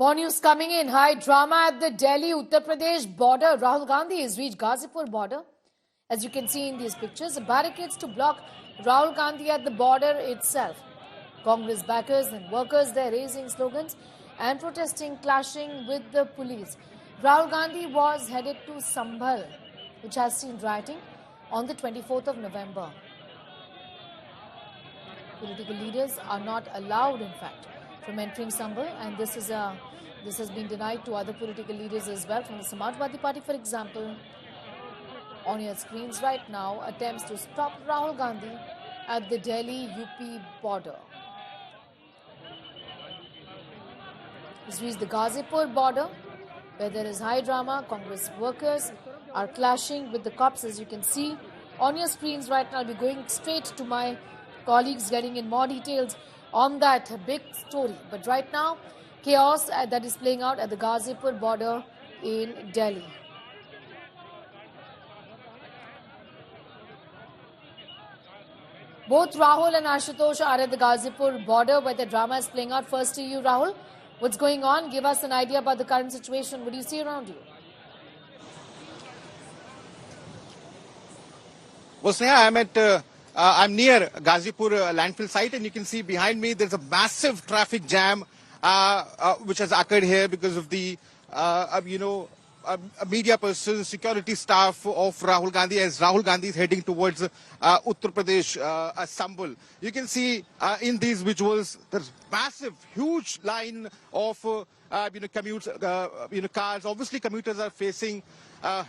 More news coming in. High drama at the Delhi-Uttar Pradesh border. Rahul Gandhi has reached Ghazipur border. As you can see in these pictures, barricades to block Rahul Gandhi at the border itself. Congress backers and workers there raising slogans and protesting, clashing with the police. Rahul Gandhi was headed to Sambhal, which has seen rioting on the 24th of November. Political leaders are not allowed, in fact, from entering Sambhal, and this has been denied to other political leaders as well, from the Samajwadi Party, for example. On your screens right now, attempts to stop Rahul Gandhi at the Delhi-UP border. He's reached the Ghazipur border, where there is high drama. Congress workers are clashing with the cops, as you can see on your screens right now. I'll be going straight to my colleagues, getting in more details on that big story. But right now, chaos that is playing out at the Ghazipur border in Delhi. Both Rahul and Ashutosh are at the Ghazipur border where the drama is playing out. First to you, Rahul. What's going on? Give us an idea about the current situation. What do you see around you? Well, Sneha, I'm near Ghazipur landfill site, and you can see behind me there's a massive traffic jam which has occurred here because of the, media person, security staff of Rahul Gandhi, as Rahul Gandhi is heading towards Uttar Pradesh, Sambhal. You can see in these visuals there's massive, huge line of commutes, cars. Obviously, commuters are facing a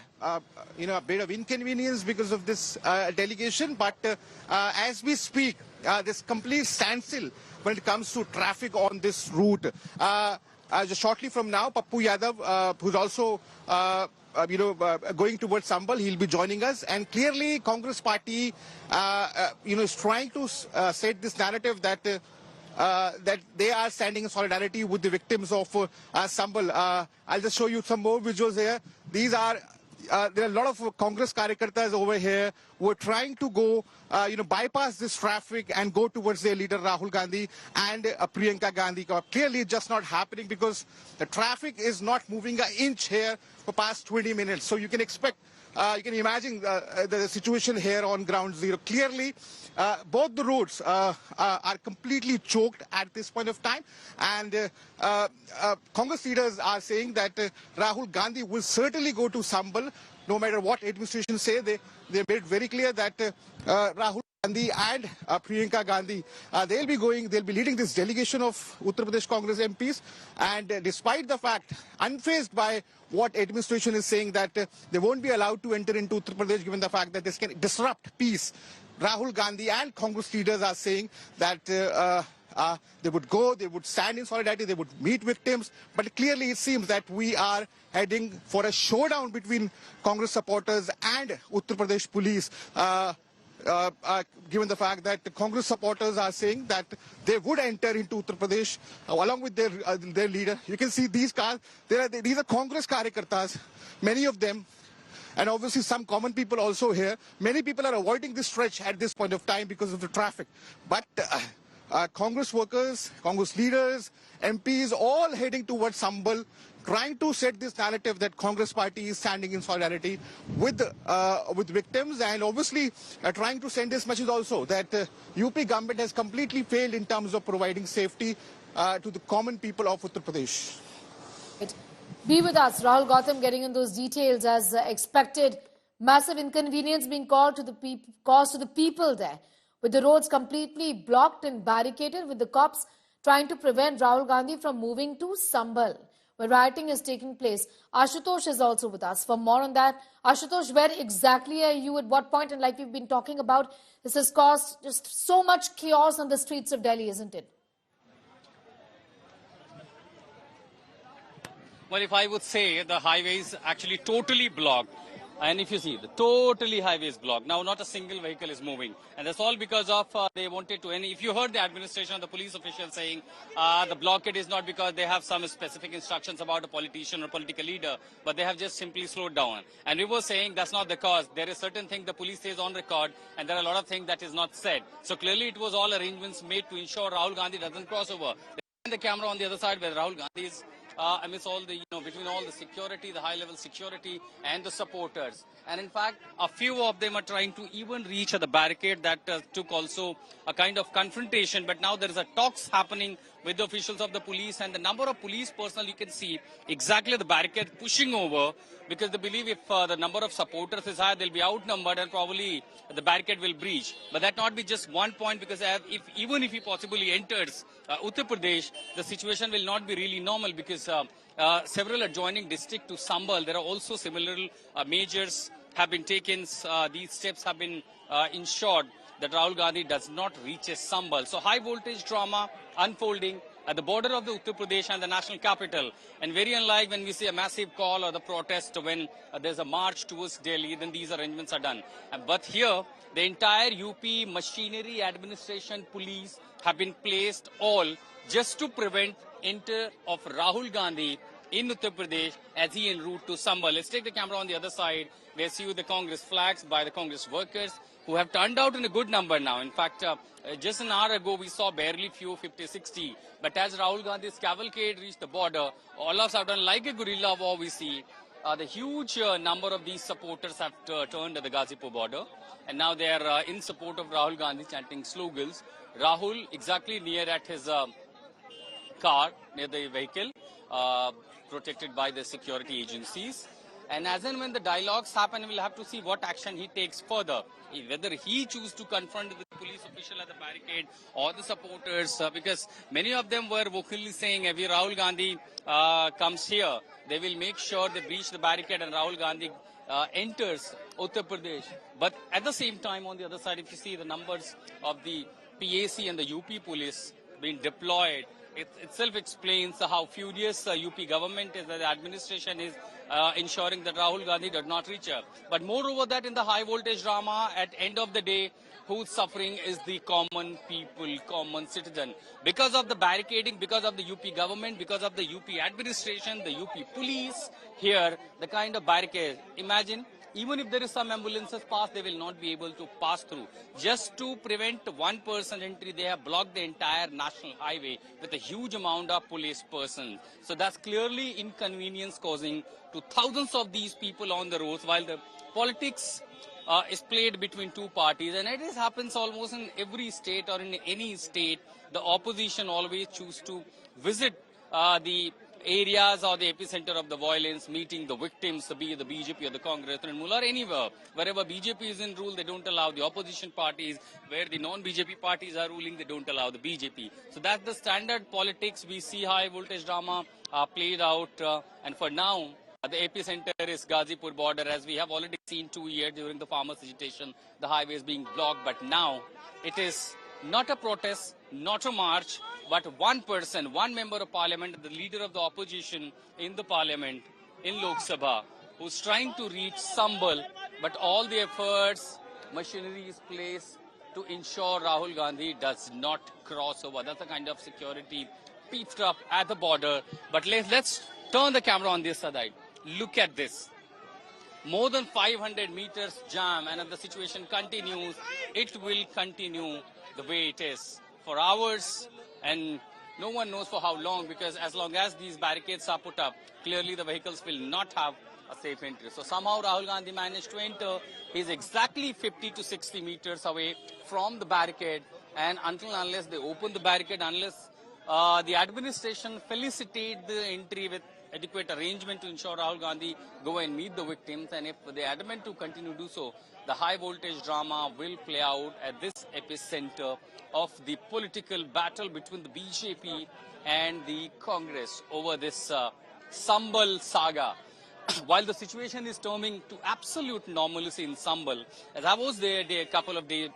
bit of inconvenience because of this delegation. But as we speak, there's complete standstill when it comes to traffic on this route. Just shortly from now, Pappu Yadav, who's also going towards Sambhal, he'll be joining us. And clearly, Congress Party, is trying to set this narrative that that they are standing in solidarity with the victims of Sambhal. I'll just show you some more visuals here. These are there are a lot of Congress Karyakartas over here who are trying to go, bypass this traffic and go towards their leader Rahul Gandhi and Priyanka Gandhi. Clearly, it's just not happening because the traffic is not moving an inch here for past 20 minutes. So you can expect, you can imagine the situation here on ground zero. Clearly, both the roads are completely choked at this point of time, and Congress leaders are saying that Rahul Gandhi will certainly go to Sambhal, no matter what administration say. They made it very clear that Rahul Gandhi and Priyanka Gandhi, they'll be leading this delegation of Uttar Pradesh Congress MPs, and despite the fact, unfazed by what administration is saying, that they won't be allowed to enter into Uttar Pradesh given the fact that this can disrupt peace. Rahul Gandhi and Congress leaders are saying that they would go, they would stand in solidarity, they would meet victims. But clearly it seems that we are heading for a showdown between Congress supporters and Uttar Pradesh police. Given the fact that the Congress supporters are saying that they would enter into Uttar Pradesh along with their leader. You can see these cars. These are Congress Karyakartas, many of them. And obviously some common people also here. Many people are avoiding this stretch at this point of time because of the traffic. But Congress workers, Congress leaders, MPs, all heading towards Sambhal, trying to set this narrative that Congress Party is standing in solidarity with victims, and obviously trying to send this message also that UP government has completely failed in terms of providing safety to the common people of Uttar Pradesh. Be with us, Rahul Gautam, getting in those details as expected. Massive inconvenience being caused to the people there, with the roads completely blocked and barricaded, with the cops trying to prevent Rahul Gandhi from moving to Sambhal, where rioting is taking place. Ashutosh is also with us. For more on that, Ashutosh, where exactly are you, at what point? And like we've been talking about, this has caused just so much chaos on the streets of Delhi, isn't it? Well, if I would say the highway is actually totally blocked. And if you see, the totally highway is blocked. Now, not a single vehicle is moving. And that's all because of they wanted to. And if you heard the administration or the police officials saying the blockade is not because they have some specific instructions about a politician or political leader, but they have just simply slowed down. And we were saying that's not the cause. There is certain thing the police says on record, and there are a lot of things that is not said. So clearly it was all arrangements made to ensure Rahul Gandhi doesn't cross over. The camera on the other side where Rahul Gandhi is amidst all the, between all the security, the high-level security and the supporters. And in fact, a few of them are trying to even reach the barricade. That took also a kind of confrontation. But now there is a talks happening with the officials of the police, and the number of police personnel, you can see exactly the barricade pushing over, because they believe if the number of supporters is high, they'll be outnumbered and probably the barricade will breach. But that not be just one point, because even if he possibly enters Uttar Pradesh, the situation will not be really normal, because several adjoining districts to Sambal, there are also similar measures have been taken. These steps have been ensured that Rahul Gandhi does not reach a Sambal. So high voltage drama unfolding at the border of the Uttar Pradesh and the national capital. And very unlike when we see a massive call or the protest when there's a march towards Delhi, then these arrangements are done. But here, the entire UP machinery, administration, police have been placed all just to prevent enter of Rahul Gandhi in Uttar Pradesh as he en route to Sambal. Let's take the camera on the other side. We see the Congress flags by the Congress workers who have turned out in a good number now. In fact, just an hour ago, we saw barely few, 50, 60. But as Rahul Gandhi's cavalcade reached the border, all of a sudden, like a guerrilla war, we see the huge number of these supporters have turned at the Ghazipur border. And now they are in support of Rahul Gandhi, chanting slogans. Rahul exactly near at his car, near the vehicle, protected by the security agencies. And as and when the dialogues happen, we'll have to see what action he takes further. Whether he chooses to confront the police official at the barricade or the supporters, because many of them were vocally saying, if Rahul Gandhi comes here, they will make sure they breach the barricade and Rahul Gandhi enters Uttar Pradesh. But at the same time, on the other side, if you see the numbers of the PAC and the UP police being deployed, it itself explains how furious the UP government is, that the administration is ensuring that Rahul Gandhi does not reach her. But moreover that, in the high voltage drama, at end of the day, who's suffering is the common people, common citizen. Because of the barricading, because of the UP government, because of the UP administration, the UP police, here, the kind of barricade. Imagine, even if there is some ambulances pass, they will not be able to pass through. Just to prevent one person entry, they have blocked the entire national highway with a huge amount of police persons. So that's clearly inconvenience causing to thousands of these people on the roads, while the politics is played between two parties. And it happens almost in every state or in any state. The opposition always choose to visit the areas or the epicenter of the violence, meeting the victims, be it the BJP or the Congress, Trinamool or anywhere. Wherever BJP is in rule, they don't allow the opposition parties. Where the non-BJP parties are ruling, they don't allow the BJP. So that's the standard politics. We see high voltage drama played out. And for now, the epicenter is Ghazipur border, as we have already seen 2 years during the farmers' agitation. The highway is being blocked, but now it is not a protest, not a march, but one person, one member of parliament, the leader of the opposition in the parliament, in Lok Sabha, who's trying to reach Sambal, but all the efforts, machinery is placed to ensure Rahul Gandhi does not cross over. That's the kind of security beefed up at the border. But let's turn the camera on this side. Look at this. More than 500 meters jam, and if the situation continues, it will continue the way it is for hours, and no one knows for how long, because as long as these barricades are put up, clearly the vehicles will not have a safe entry. So somehow Rahul Gandhi managed to enter. He's exactly 50 to 60 meters away from the barricade, and unless they open the barricade, unless the administration felicitate the entry with adequate arrangement to ensure Rahul Gandhi go and meet the victims, and if they are adamant to continue to do so, the high voltage drama will play out at this epicenter of the political battle between the BJP and the Congress over this Sambal saga. While the situation is turning to absolute normalcy in Sambal, as I was there a couple of days,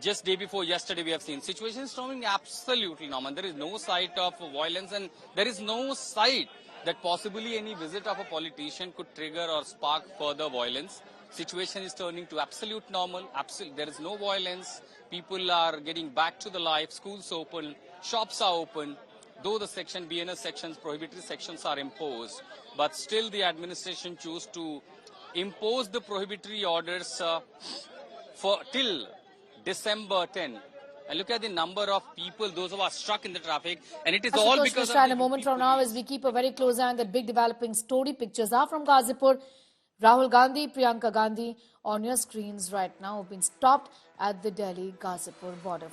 just day before yesterday, we have seen situation is turning absolutely normal. There is no sight of violence, and there is no sight that possibly any visit of a politician could trigger or spark further violence. Situation is turning to absolute normal. There is no violence. People are getting back to the life. Schools open. Shops are open. Though the BNS sections, prohibitory sections are imposed, but still the administration chose to impose the prohibitory orders for till December 10. And look at the number of people, those who are stuck in the traffic. And it is Ashutosh all because Mishra, of in a the moment UP from now, police. as we keep a very close eye on that big developing story. Pictures are from Ghazipur. Rahul Gandhi, Priyanka Gandhi on your screens right now have been stopped at the Delhi-Ghazipur border.